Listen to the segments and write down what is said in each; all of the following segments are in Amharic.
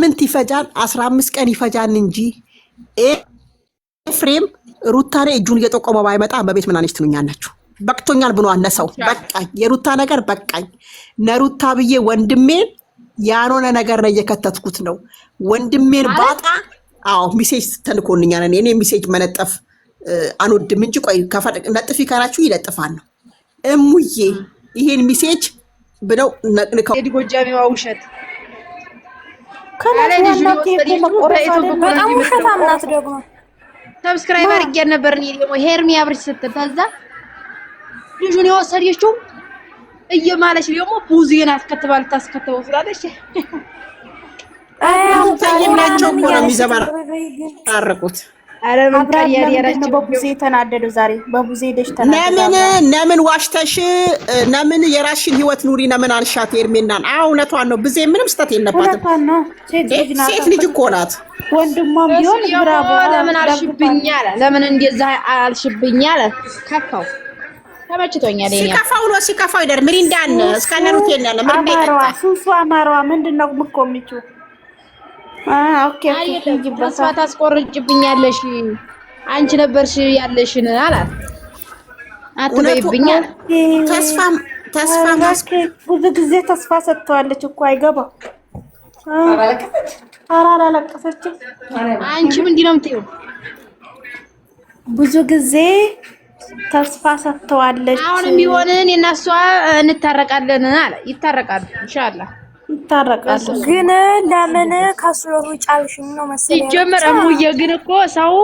ምንት ይፈጃል 15 ቀን ይፈጃል እንጂ ኤፍሬም ሩታ ላይ እጁን እየጠቆመ ባይመጣ በቤት ምን አነች ትሉኛላችሁ? በቅቶኛል ብሏል ለሰው በቃኝ። የሩታ ነገር በቃኝ። ነሩታ ብዬ ወንድሜን ያልሆነ ነገር ላይ እየከተትኩት ነው። ወንድሜን ባጣ አዎ ሚሴጅ ተልኮልኛል። እኔ ሚሴጅ መለጠፍ አንወድም እንጂ ቆይ ለጥፊ ካላችሁ ይለጥፋል ነው እሙዬ ይሄን ሚሴጅ ብለው ነቅንከው ጎጃሚዋ ውሸት በጣም ውሸታም ናት። ደግሞ ሰብስክራይብ አድርጌ ነበር እኔ ደግሞ ሄርሚ አብርሽ ስትል ከዛ ልጁን የወሰደችው እየማለች ደግሞ ቡዚን አስከትባል ታስከትበው ስላለች ታየናቸው እኮ ነው የሚዘባራ አረቁት። አረ ምን ታያያራችሁ በቡዜ ተናደዱ። ዛሬ በቡዜ ደሽ ተናደዱ። ለምን ዋሽተሽ ለምን የራስሽን ህይወት ኑሪ ለምን አልሻት ሄርሜናን? አዎ እውነቷን ነው። ብዜ ምንም ስተት የለባትም። ሴት ልጅ እኮ ናት። ወንድሟም ቢሆን ብራቦ ለምን አልሽብኝ አለ። ለምን እንደዛ አልሽብኝ አለ። ከፋው ተመችቶኛል። ሲከፋው ይደር ምሪንዳን እስካነሩቴን ያለ ምሪንዳ ይጠጣ ሱሱ አማራዋ ምንድነው ምቆምቹ? ኦኬ ተስፋ ታስቆርጭብኛለሽ አንቺ ነበርሽ ያለሽን አላት። አትበይብኛል። ተስፋ ብዙ ጊዜ ተስፋ ሰጥተዋለች እኮ አይገባው። አላለቀሰች። አንቺ ምንድን ነው የምትይው? ብዙ ጊዜ ተስፋ ሰጥተዋለች። አሁንም ቢሆን እኔና እሷ እንታረቃለን አለ። ይታረቃሉ ኢንሻአላህ ይታረቃሉ። ግን ለምን ከሱሩ ጫልሽኝ ነው መሰለኝ። ይጀመር እሙዬ ግን እኮ ሰው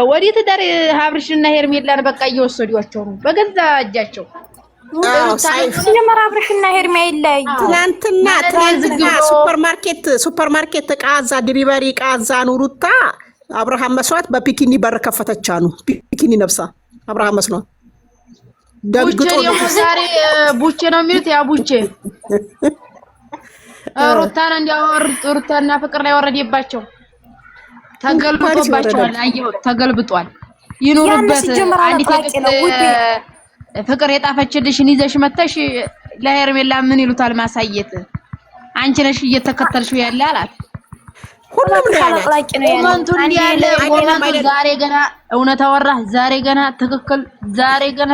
ወዲት ዳር ሀብርሽና ሄርሜላን በቃ እየወሰዷቸው ነው በገዛ እጃቸው። ሲጀመር ሀብርሽና ሄርሜ ይለያዩ። ትናንትና ሱፐርማርኬት ቃዛ ዲሊቨሪ ቃዛ ኑሩታ አብርሃም መስዋዕት በፒኪኒ በር ከፈተቻ ነው። ፒኪኒ ነፍሳ አብርሃም መስሏት ደግጦ ዛሬ ቡቼ ነው የሚሉት ያ ቡቼ ሩታን ሩታና ፍቅር ላይ ወረደባቸው። ተገልብጦባቸዋል። አየሁ ተገልብጧል። ይኑርበት። አንዲት ፍቅር የጣፈችልሽን ይዘሽ መተሽ ለሄርሜላ ምን ይሉታል ማሳየት አንቺ ነሽ እየተከተልሽው ያለ አላት። ሁሉም ታላላቂ ነው ያለ ኮመንቱ ዛሬ ገና እውነት አወራ። ዛሬ ገና ትክክል ዛሬ ገና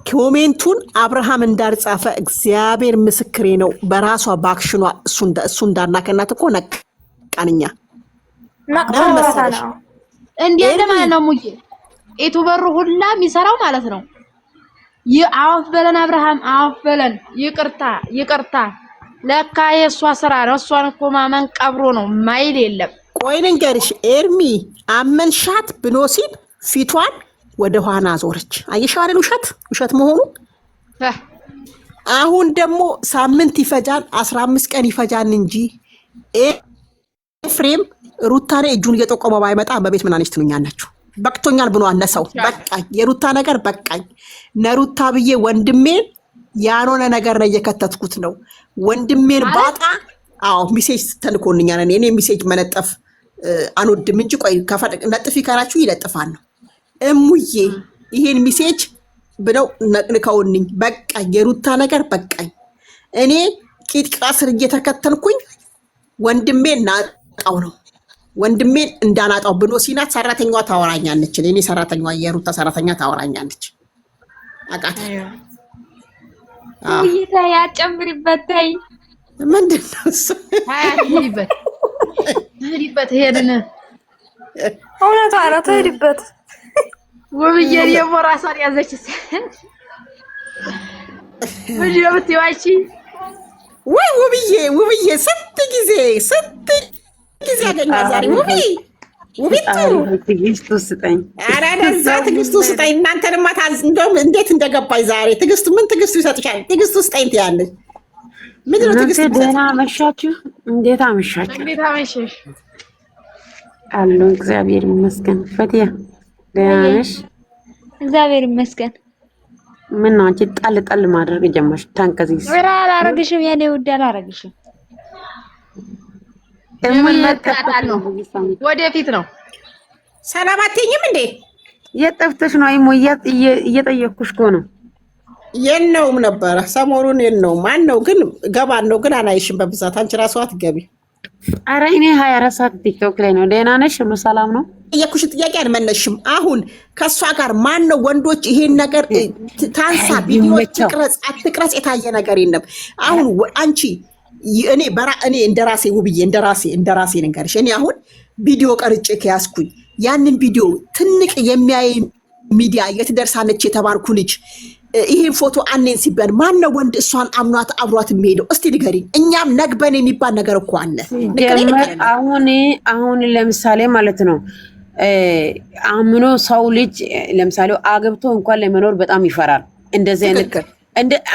ኮሜንቱን አብርሃም እንዳልጻፈ እግዚአብሔር ምስክሬ ነው። በራሷ ባክሽኗ እሱ እንዳናከናት እኮ ነቃንኛ እንዴት ማለት ነው ሙዬ ዩቲዩበሩ ሁላ የሚሰራው ማለት ነው። አውፍ በለን አብርሃም አውፍ በለን ይቅርታ ለካ የሷ ስራ ነው። እሷን እኮ ማመን ቀብሮ ነው ማይል የለም። ቆይ ልንገርሽ ኤርሚ አመንሻት ብሎ ሲል ፊቷን ወደ ኋላ ዞረች። አየሻው አይደል ውሸት መሆኑ። አሁን ደግሞ ሳምንት ይፈጃል 15 ቀን ይፈጃል እንጂ ኤፍሬም ሩታ ላይ እጁን እየጠቆመ ባይመጣ በቤት ምን አነች ትሉኛላችሁ? በቅቶኛል ብሏል ለሰው በቃኝ። የሩታ ነገር በቃኝ። ነሩታ ብዬ ወንድሜን ያልሆነ ነገር ላይ እየከተትኩት ነው። ወንድሜን ባጣ አዎ ሚሴጅ ተልኮልኛል። እኔ ሚሴጅ መለጠፍ አንወድም እንጂ ቆይ ለጥፊ ካላችሁ ይለጥፋል ነው እሙዬ ይሄን ሚሴጅ ብለው ነቅንከውልኝ በቃኝ። የሩታ ነገር በቃኝ። እኔ ቂጥቃ ስር እየተከተልኩኝ ወንድሜን ናጣው ነው። ወንድሜን እንዳናጣው ብሎ ሲናት ሰራተኛዋ ታወራኛለች። እኔ ሰራተኛዋ የሩታ ሰራተኛ ታወራኛለች። አቃተ ውይታ ያጨምርበት ታይ ምንድነው እሱ ሄድበት ሄድን እውነት አራት ሄድበት ውብዬ የሞራሳን ያዘች ወዲያ ብትዋጪ ወይ ውብዬ ስንት ጊዜ አገኛ ዛሬ ውብቱ ትግስቱ ስጠኝ። ኧረ ለዛ ትግስቱ ስጠኝ። እናንተንማ እንደውም እንዴት እንደገባኝ ዛሬ ትግስቱ ምን ትግስቱ ይሰጥሻል? ትግስቱ ስጠኝ ትያለሽ። ምንድነው ትግስቱ? ደህና አመሻችሁ። እንዴት አመሻችሁ? እንዴት አመሸሽ? አሉ እግዚአብሔር ይመስገን። ፈቲያ ደህና ነሽ? እግዚአብሔር ይመስገን። ምን ነው አንቺ ጣል ማድረግ ጀመርሽ? ታንከዚስ ወራ አላረግሽም የኔ ውድ አላረግሽም። ወደፊት ነው። ሰላም አትይኝም እንዴ? የጠፍተሽ ነው? እየጠየቅኩሽ እኮ ነው። የነውም ነበረ ሰሞኑን የነው ማን ነው ግን ገባን ነው ግን አላይሽም በብዛት አንቺ ራሷ አትገቢ። ኧረ እኔ 24 ሰዓት ቲክቶክ ላይ ነው። ደህና ነሽ? ሁሉ ሰላም ነው? የኩሽ ጥያቄ አልመለሽም። አሁን ከሷ ጋር ማን ነው ወንዶች ይሄን ነገር ታንሳ ቪዲዮ ትቅረጽ አትቅረጽ የታየ ነገር የለም። አሁን አንቺ እኔ እንደራሴ ውብዬ እንደራሴ ንገርሽ እኔ አሁን ቪዲዮ ቀርጬ ከያዝኩኝ ያንን ቪዲዮ ትንቅ የሚያይ ሚዲያ የትደርሳለች የተባልኩ ልጅ ይሄን ፎቶ አኔን ሲበን ማን ነው ወንድ እሷን አምኗት አብሯት የሚሄደው? እስቲ ንገሪኝ። እኛም ነግበን የሚባል ነገር እኮ አለ። አሁን ለምሳሌ ማለት ነው አምኖ ሰው ልጅ ለምሳሌ አገብቶ እንኳን ለመኖር በጣም ይፈራል። እንደዚህ አይነት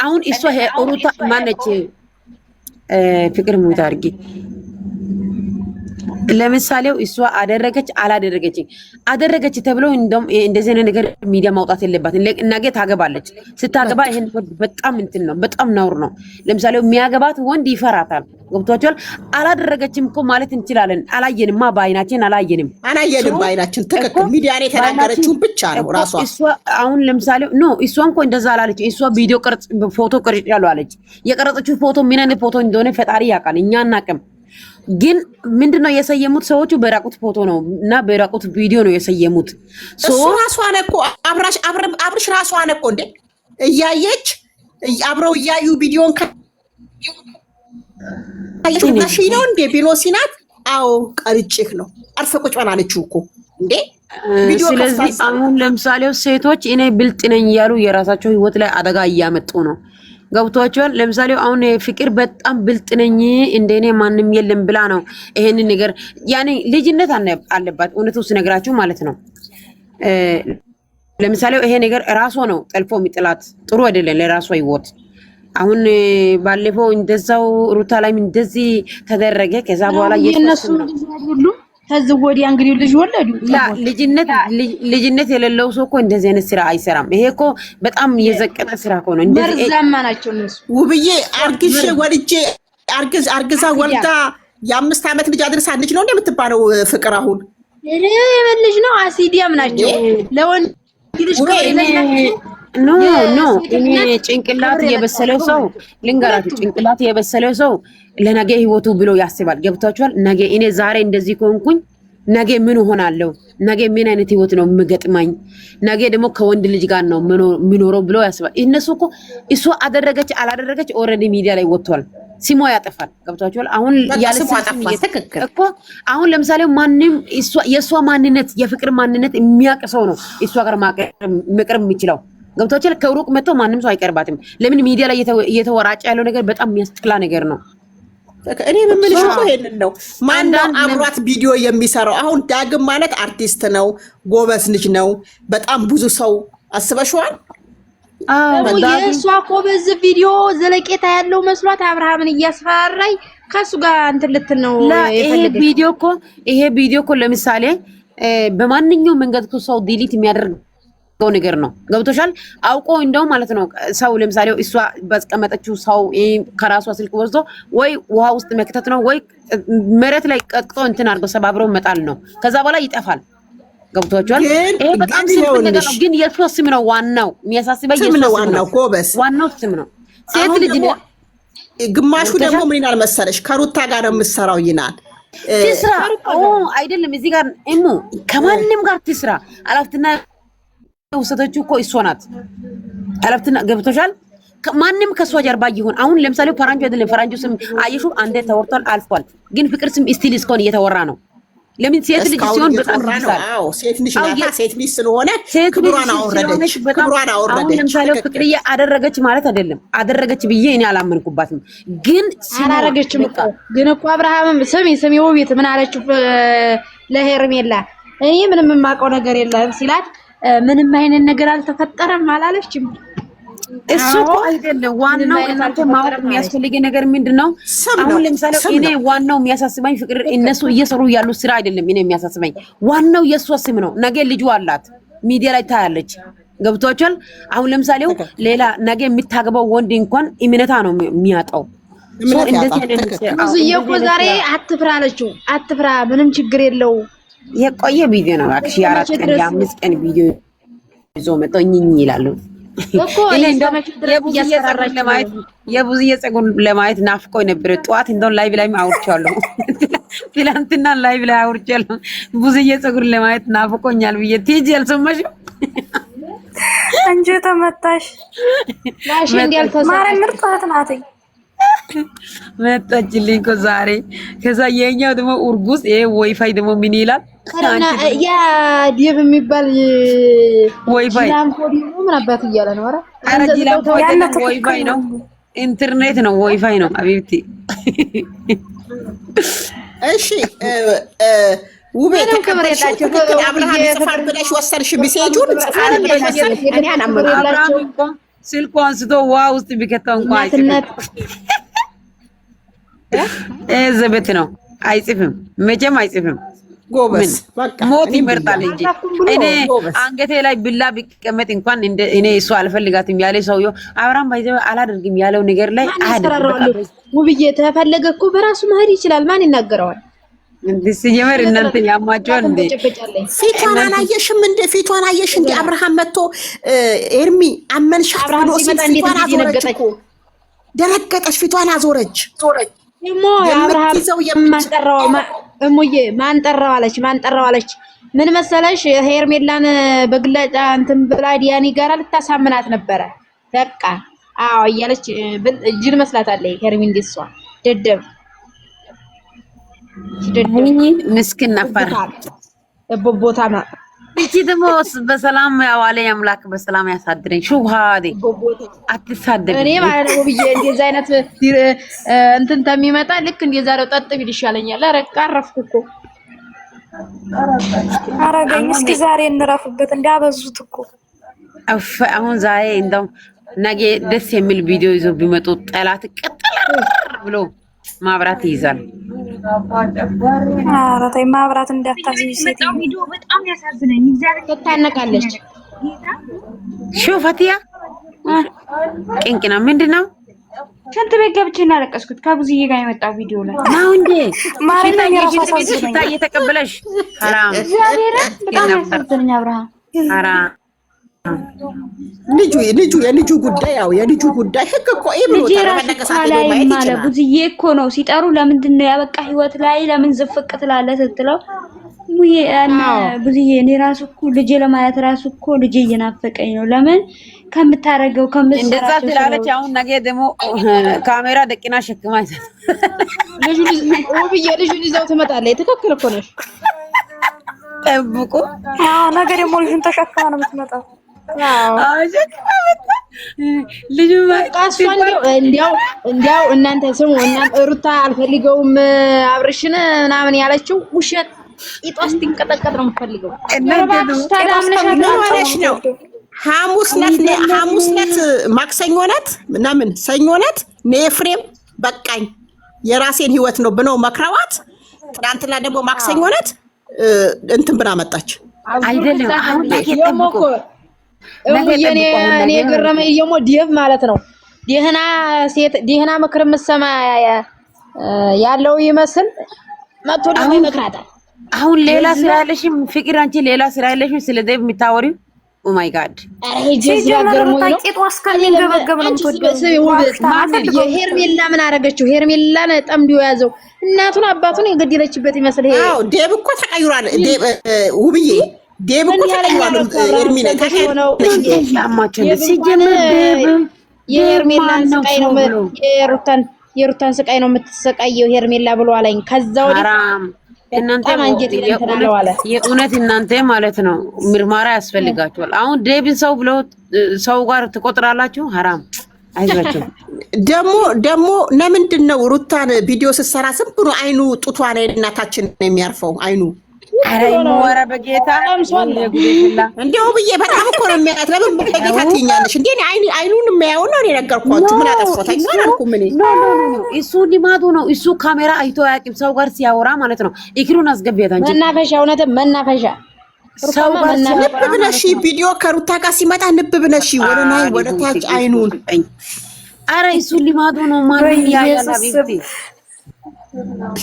አሁን እሷ ሩታ ማነች ፍቅር ሙት አድርጊ ለምሳሌው እሷ አደረገች አደረገች ተብሎ እንደውም እንደዚህ አይነት ነገር ሚዲያ ማውጣት የለባትም። ነገ ታገባለች። ስታገባ ይሄን በጣም እንትን ነው፣ በጣም ነውር ነው። ለምሳሌው የሚያገባት ወንድ ይፈራታል። ገብቷቸዋል። አላደረገችም እኮ ማለት እንችላለን። አላየንማ፣ በአይናችን አላየንም በአይናችን። ትክክል። ሚዲያ ላይ የተናገረችው ብቻ ነው ራሷ። እሷ አሁን ለምሳሌው እሷ እንኳ እንደዛ አላለች። እሷ ቪዲዮ ፎቶ ቀርጫለሁ አለች። የቀረጸችው ፎቶ ምን አይነት ፎቶ እንደሆነ ፈጣሪ ያውቃል፣ እኛ አናውቅም። ግን ምንድነው የሰየሙት? ሰዎቹ በራቁት ፎቶ ነው እና በራቁት ቪዲዮ ነው የሰየሙት። እሱ ራሷ ነቆ አብርሽ ራሷ ነቆ እንዴ እያየች አብረው እያዩ ቪዲዮን ካየሽ ነው እንዴ ቢሎ ሲናት አዎ ቀርጭክ ነው አርፈ ቁጭ ባላለችው እኮ እንዴ ቪዲዮ። ስለዚህ አሁን ለምሳሌ ሴቶች እኔ ብልጥ ነኝ እያሉ የራሳቸው ህይወት ላይ አደጋ እያመጡ ነው። ገብቷቸዋል። ለምሳሌ አሁን ፍቅር በጣም ብልጥ ነኝ እንደኔ ማንም የለም ብላ ነው ይሄንን ነገር ያኔ ልጅነት አለባት። እውነቱ ስነግራችሁ ማለት ነው። ለምሳሌ ይሄ ነገር ራሷ ነው ጠልፎ የሚጥላት ጥሩ አይደለም ለራሷ ህይወት። አሁን ባለፈው እንደዛው ሩታ ላይም እንደዚህ ተደረገ። ከዛ በኋላ የነሱ ሁሉ ከዚህ ወዲያ እንግዲህ ልጅ ወለዱ። ልጅነት የሌለው ሰው እኮ እንደዚህ አይነት ስራ አይሰራም። ይሄ እኮ በጣም የዘቀጠ ስራ እኮ ነው። እንደዚህ መርዛማ ናቸው እነሱ። ውብዬ አርግዛ ወልዳ የ5 ዓመት ልጅ አድርሳለች ነው እንደምትባለው ፍቅር። አሁን ልጅ ነው አሲዲያም ናቸው ለወንድ ልጅ ኖ እኔ ጭንቅላት የበሰለው ሰው ልንገራችሁ፣ ጭንቅላት የበሰለው ሰው ለነገ ህይወቱ ብሎ ያስባል። ገብታችኋል? ነገ እኔ ዛሬ እንደዚህ ከሆንኩኝ ነገ ምን ሆናለሁ? ነገ ምን አይነት ህይወት ነው የምገጥማኝ? ነገ ደግሞ ከወንድ ልጅ ጋር ነው ምኖረው ብሎ ያስባል። እነሱ እኮ እሷ አደረገች አላደረገች ኦልሬዲ ሚዲያ ላይ ወጥቷል። ሲሞ ያጠፋል። ገብታችኋል? አሁን ያለ እኮ አሁን ለምሳሌ ማንንም የእሷ ማንነት የፍቅር ማንነት የሚያውቅ ሰው ነው እሷ ጋር መቅረብ የሚችለው። ገብቶቻል። ከሩቅ መጥቶ ማንም ሰው አይቀርባትም። ለምን ሚዲያ ላይ እየተወራጨ ያለው ነገር በጣም የሚያስጠላ ነገር ነው። እኔ የምልሽ እኮ ይሄንን ነው። ማነው አብሯት ቪዲዮ የሚሰራው? አሁን ዳግም ማለት አርቲስት ነው፣ ጎበዝ ልጅ ነው። በጣም ብዙ ሰው አስበሽዋል። የእሷ እኮ በዚህ ቪዲዮ ዘለቄታ ያለው መስሏት አብርሃምን እያስፈራራይ ከሱ ጋር እንትን ልትል ነው የፈለገች። ይሄ ቪዲዮ እኮ ለምሳሌ በማንኛውም መንገድ ሰው ዲሊት የሚያደርግ ነገር ነው። ገብቶሻል? አውቆ እንደው ማለት ነው ሰው ለምሳሌ እሷ ባስቀመጠችው ሰው ከራሷ ስልክ ወስዶ ወይ ውሃ ውስጥ መክተት ነው ወይ መሬት ላይ ቀጥቅጦ እንትን አድርጎ ሰባብረው መጣል ነው። ከዛ በኋላ ይጠፋል። ገብቶሻል? ይሄ በጣም ሲምፕል ነገር ነው። ግን የእሷ ስም ነው ዋናው የሚያሳስበኝ። የእሷ ስም ነው ዋናው ስም ነው። ሴት ልጅ ነው። ግማሹ ደግሞ ምን ይላል መሰለሽ ከሩታ ጋር ነው የምትሰራው ይናል። ትስራ አይደለም እዚህ ጋር እሙ ከማንም ጋር ትስራ አላፍትና ውሰተችው እኮ እሷ ናት። አለፍትና ገብቶሻል? ማንም ከሷ ጀርባ ይሁን። አሁን ለምሳሌ ፈራንጆ አይደለም ፈራንጆ ስም አየሹ አንዴ ተወርቷል አልፏል። ግን ፍቅር ስም ስቲል እስኮን እየተወራ ነው። ለምን ሴት ልጅ ሲሆን በጣም ይሳል። አዎ ሴት ልጅ ናታ። ሴት ልጅ ስለሆነ ክብሯን አወረደች። አሁን ለምሳሌ ፍቅርዬ አደረገች ማለት አይደለም። አደረገች ብዬ እኔ አላመንኩባትም። ግን አላረገችም እኮ ግን እኮ አብርሃም ስሚ ውቢት ምን አለችው ለሄርሜላ? እኔ ምንም የማውቀው ነገር የለም ሲላት ምንም አይነት ነገር አልተፈጠረም አላለችም። እሱ እኮ አይደለም ዋናው። እናንተ ማወቅ የሚያስፈልገ ነገር ምንድነው? አሁን ለምሳሌ እኔ ዋናው የሚያሳስበኝ ፍቅር እነሱ እየሰሩ ያሉ ስራ አይደለም። እኔ የሚያሳስበኝ ዋናው የእሷ ስም ነው። ነገ ልጁ አላት ሚዲያ ላይ ታያለች። ገብቷቸዋል? አሁን ለምሳሌ ሌላ ነገ የምታገባው ወንድ እንኳን እምነታ ነው የሚያጣው። ብዙዬ እኮ ዛሬ አትፍራ አለችው። አትፍራ ምንም ችግር የለው። የቆየ ቪዲዮ ነው። አክሽ የ4 ቀን የ5 ቀን ቪዲዮ ይዞ መጥቶ እኝኝ ይላሉ። እኮ የቡዝዬ ፀጉር ለማየት ናፍቆኝ ነበር። ጠዋት እንደው ላይቭ ላይ አውርቻለሁ። ትላንትና ላይቭ ላይ አውርቻለሁ። ቡዝዬ ፀጉር ለማየት ናፍቆኛል ብዬ ቲጂ አልሰማሽም? አንቺ ተመታሽ ላሽ እንዲያልተሰማ ማርያም ምርጥ እህት ናት። መጣችልኝ እኮ ዛሬ። ከዛ የኛው ደግሞ ኡርጉስ ይሄ ዋይፋይ ደግሞ ምን ይላል? ያ ዲብ የሚባል ዋይፋይ ላምፖዲ ነው ምን አባት እያለ ነው። ኧረ ላምፖዲ ዋይፋይ ነው፣ ኢንተርኔት ነው፣ ዋይፋይ ነው። አቤት እሺ ውቤ ተከብረላችሁ አብርሃም ይጽፋል ብለሽ ወሰርሽ ቢሴጁን ጽፋል ብለሽ ወሰርሽ። እኔ አናመንኩላችሁ። ስልኩ አንስቶ ዋ ውስጥ ቢከታው እንኳን አይጽፍም። ዘበት ነው፣ አይጽፍም፣ መቼም አይጽፍም። ጎበዝ በቃ ሞት ይመርጣል እንጂ እኔ አንገቴ ላይ ብላ ቢቀመጥ እንኳን እኔ እሱ አልፈልጋትም ያለ ሰውዬው አብርሃም ባይዘው አላደርግም ያለው ነገር ላይ አደረገው። ውብዬ ተፈለገ እኮ በራሱ መሄድ ይችላል። ማን ይናገረዋል? እንዴ ሲጀመር እናንተ ያማቸዋል እንዴ? ፊቷን አላየሽም እንዴ? ፊቷን አየሽ እንዴ? አብርሃም መጥቶ ኤርሚ አመንሻት ብሎ ፊቷን አዞረች እኮ ደረገጠች። ፊቷን አዞረች። ደሞ አብርሃም ማንጠራው እሙዬ ማንጠራው አለች። ምን መሰለሽ ሄርሜላን በግላጫ እንትን ብላ ዲያኒ ጋር ልታሳምናት ነበረ። በቃ አዎ እያለች ጅል መስላታለች። ሄርሚ እንደሷ ደደብ ምስኪን ነበር ቦቦታማ። እቺ ደግሞ በሰላም ያዋለ አምላክ በሰላም ያሳድረኝ። ሹሃዴ አትሳደብ። እኔ ማለት ነው ብዬ እንደዛ አይነት እንትን ተሚመጣ ልክ እንደዛሬው ጠጥ ቢል ይሻለኛል። ኧረ ቀረፍኩ እኮ አረገኝ። እስኪ ዛሬ እንረፍበት እንዳበዙት እኮ አሁን ዛሬ እንደው ነገ ደስ የሚል ቪዲዮ ይዞ ቢመጡ ጠላት ቀጥላ ብሎ ማብራት ይይዛል። ኧረ ተይ ማብራት እንዳታስይኝ ሴት ቪዲዮ በጣም ያሳዝነኝ። እግዚአብሔር ትታነቃለች። ሹፈቲያ ቅንቅና ምንድነው? ሽንት ቤት ገብቼ እናለቀስኩት ከቡዝዬ ጋር የመጣው ቪዲዮ ላይ ነው እንዴ? ማርያም እየተቀበለሽ ሐራም እግዚአብሔር በጣም ያሳዝነኝ። አብርሃም ሐራም የልጁ ጉዳይ ያው የልጁ ጉዳይ ህግ እኮ ማለት ቡዝዬ እኮ ነው ሲጠሩ ለምንድን ነው ያበቃ ህይወት ላይ ለምን ዝፍቅ ትላለህ ስትለው ቡዝዬ እኔ ራሱ እኮ ልጄ ለማየት ራሱ እኮ ልጄ እየናፈቀኝ ነው። ለምን ከምታረገው እንደዛ ትላለች። አሁን ነገ ደግሞ ካሜራ ደቂና ሸክማ ይዘት ልጁን ይዘው ትመጣለች። ትክክል እኮ ነሽ። ጠብቁ። አዎ ነገ ደግሞ ልጁን ተሸክማ ነው የምትመጣው። ልጁ እንዲያው እናንተ ስሙ። እናንተ ሩታ አልፈልገውም አብርሽን ምናምን ያለችው ውሸት ቂጧ ስትንቀጠቀጥ ነው የምትፈልገው። ነው ሐሙስ ዕለት ማክሰኞ ዕለት ምናምን ሰኞ ዕለት ኤፍሬም በቃኝ የራሴን ህይወት ነው ብለው መክረዋት፣ ትናንትና ደግሞ ማክሰኞ ዕለት እንትን ብላ መጣች። አይደለም አሁን እኔ ገረመኝ የሞ ዲብ ማለት ነው። ደህና ምክር የምትሰማ ያለው ይመስል መጥቶ ደግሞ ይመክራታል። አሁን ሌላ ስራ ያለሽም ፍቅር፣ አንቺ ሌላ ስራ ያለሽም ስለ ዴቭ የምታወሪው ኦ ማይ ጋድ። የሄርሜላ ምን አደረገችው? ሄርሜላን ጠምዶ ያዘው እናቱን አባቱን የገደለችበት ይመስል። አዎ ዴቭ እኮ ተቀይሯል። ውብዬ ዴቭ እኮ ተቀይሯል። ኤርሚና ነው የሄርሜላን ስቃይ ነው የሩታን ስቃይ ነው የምትሰቃየው ሄርሜላ ብሎ አለኝ። ከዛ ወዲህ እናንተ የእውነት እናንተ ማለት ነው ምርመራ ያስፈልጋችኋል። አሁን ዴቭን ሰው ብሎ ሰው ጋር ትቆጥራላችሁ። ሐራም አይዟችሁ። ደግሞ ለምንድን ነው ሩታን ቪዲዮ ስትሰራ ዝም ብሎ አይኑ ጡቷ ላይ እናታችን ነው የሚያርፈው አይኑ? አረ ወራ በጌታ እንደው ብዬ በጣም እኮ ነው የሚያት። ለምን በጌታ ትይኛለሽ እንዴ? አይኑን የሚያየው ነው እኔ ነገርኳችሁ። ምን አጠፋታኝ? ምን አልኩም እኔ። እሱ ሊማዱ ነው። እሱ ካሜራ አይቶ ያቂም ሰው ጋር ሲያወራ ማለት ነው። ኢክሩን አስገቢያት አንቺ መናፈሻ፣ እውነትም መናፈሻ ሰው ጋር ንብ ብለሽ ቪዲዮ ከሩታ ጋር ሲመጣ ንብ ብለሽ ወደ ላይ ወደ ታች አይኑን። አረ እሱ ሊማዱ ነው። ማን ያያላ ቢቢ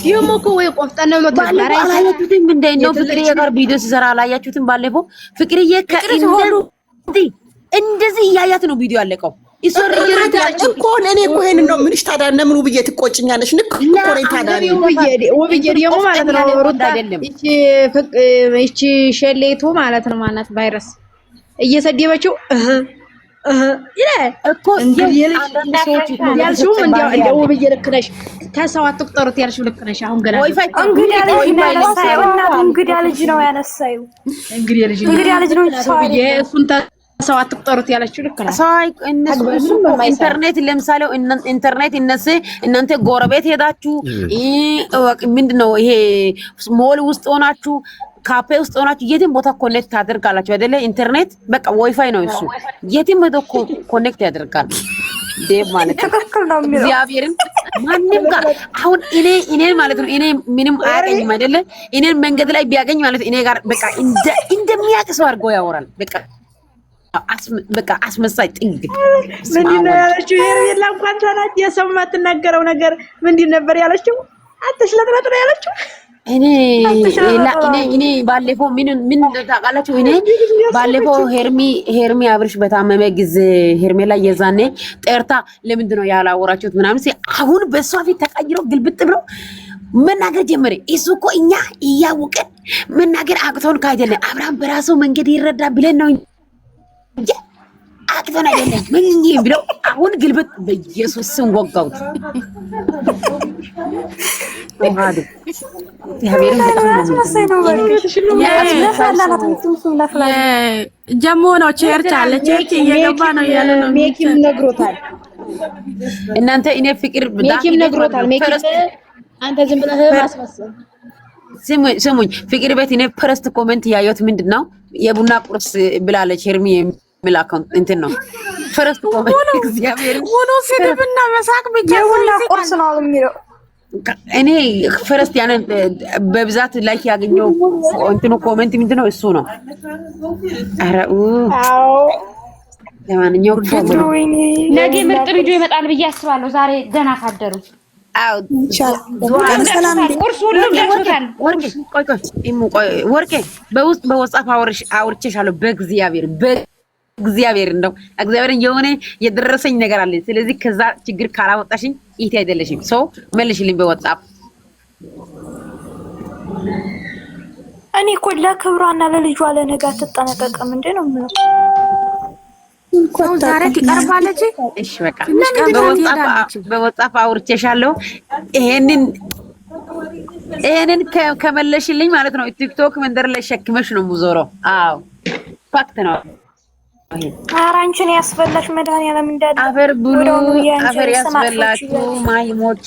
ይሞኮ ወይ ቆፍጠን ነው መተባራ አላያችሁትም? እንደ ነው ፍቅርዬ ጋር ቪዲዮ ሲሰራ አላያችሁትም? ባለፈው ፍቅርዬ ከእንደሩ እንደዚህ እያያት ነው ቪዲዮ ያለቀው። እኮ እኔ እኮ ይሄንን ነው የምልሽ። ታዲያ ለምኑ ብዬ ትቆጭኛለሽ? ንክ እኮ ነኝ ታዲያ ውብዬ ደግሞ ማለት ነው ሩታ ይቺ ሸሌቱ ማለት ነው ማናት ቫይረስ እየሰደበችው ይላል እኮ ያልሽው እንደው ውብዬ ልክ ነሽ። ከሰው አትቁጠሩት ያልሽው ልክ ነሽ። አሁን ገና እንግዲህ ልጅ ነው ያነሳዩ እንግዲህ ልጅ ነው እሱን ሰው አትቁጠሩት ያለችው ልክ ነው። ኢንተርኔት ለምሳሌ ኢንተርኔት እናንተ ጎረቤት ሄዳችሁ ምንድነው ይሄ ሞል ውስጥ ሆናችሁ ካፌ ውስጥ ሆናችሁ የትም ቦታ ኮኔክት ታደርጋላችሁ አይደለ? ኢንተርኔት በቃ ዋይፋይ ነው እሱ። የትም ሄዶ ኮኔክት ያደርጋል። ዴቭ ማለት ትክክል ነው የሚለው እግዚአብሔርን ማንም ጋር አሁን እኔ ማለት ነው እኔ ምንም አያገኝም አይደለ? እኔን መንገድ ላይ ቢያገኝ ማለት እኔ ጋር በቃ እንደሚያውቅ ሰው አድርጎ ያወራል። በቃ አስመሳይ ጥግ ምንድነው ያለችው? ሄርሜላ እንኳን ተናጅ የሰው የማትናገረው ነገር ምንድን ነበር ያለችው? አትሽለጥለጥ ነው ያለችው። እኔ ባለፈው ምን ታውቃላችሁ? እኔ ባለፈው ሄርሚ አብርሽ በታመመ ጊዜ ሄርሜላ የዛኔ ጠርታ ለምንድን ነው ያላወራችሁት ምናምን አሁን በሷ ፊት ተቀይሮ ግልብጥ ብሎ መናገር ጀመረ። እሱ እኮ እኛ እያወቀን መናገር አቅቶን ካይደለ አብርሃም በራሱ መንገድ ይረዳ ብለን ነው አቅቶን አይደለም ምን ብለው አሁን ግልብጥ በኢየሱስ ስም ወጋውት። ወሃዱ ጀሞ ነው ቸርች አለ ቸርች እየገባ ነው ያለ ነው። ሜኪም ነግሮታል። እናንተ እኔ ፍቅር ሜኪም ነግሮታል። ሜኪም አንተ ዝም ብለህ ማስመሰል ስሙኝ። ፍቅር ቤት እኔ ፈርስት ኮሜንት ያየሁት ምንድነው የቡና ቁርስ ብላለች ሄርሚ የሚላከው እንትን ነው ፈርስት ኮሜንት። እግዚአብሔር ወኖ ሲድብና መሳቅ ብቻ የቡና ቁርስ ነው የሚለው። እኔ ፈርስት ያንን በብዛት ላይክ ያገኘው እንትኑ ኮሜንት ምንድነው እሱ ነው። አረኡ ለማንኛውም ነገ ምርጥ ቪዲዮ ይመጣል ብዬ አስባለሁ። ዛሬ ደህና ካደሩ ወርቄ በውስጥ በወጻፍ አውርቼሻለሁ። በእግዚአብሔር እንደው እግዚአብሔርን የሆነ የደረሰኝ ነገር አለ። ስለዚህ ከዛ ችግር ካላወጣሽኝ ኢት አይደለሽም ሰው መልሽልኝ በወጻፍ። እኔ እኮ ለክብሯና ለልጇ ለነገ አትጠነቀቅም እንዴ ነው የምለው። ዛሬ ትቀርባለች። እሺ በቃ በወጻፍ አውርቼሻለሁ። ይሄንን ከመለሽልኝ ማለት ነው ቲክቶክ መንደር ላይ ሸክመሽ ነው የምዞረው። አዎ ፋክት ነው። ኧረ አንቺን ያስበላሽ መድኃኒዓለም እንዳለ አፈር ብሉ አፈር ያስበላችሁ ማይሞች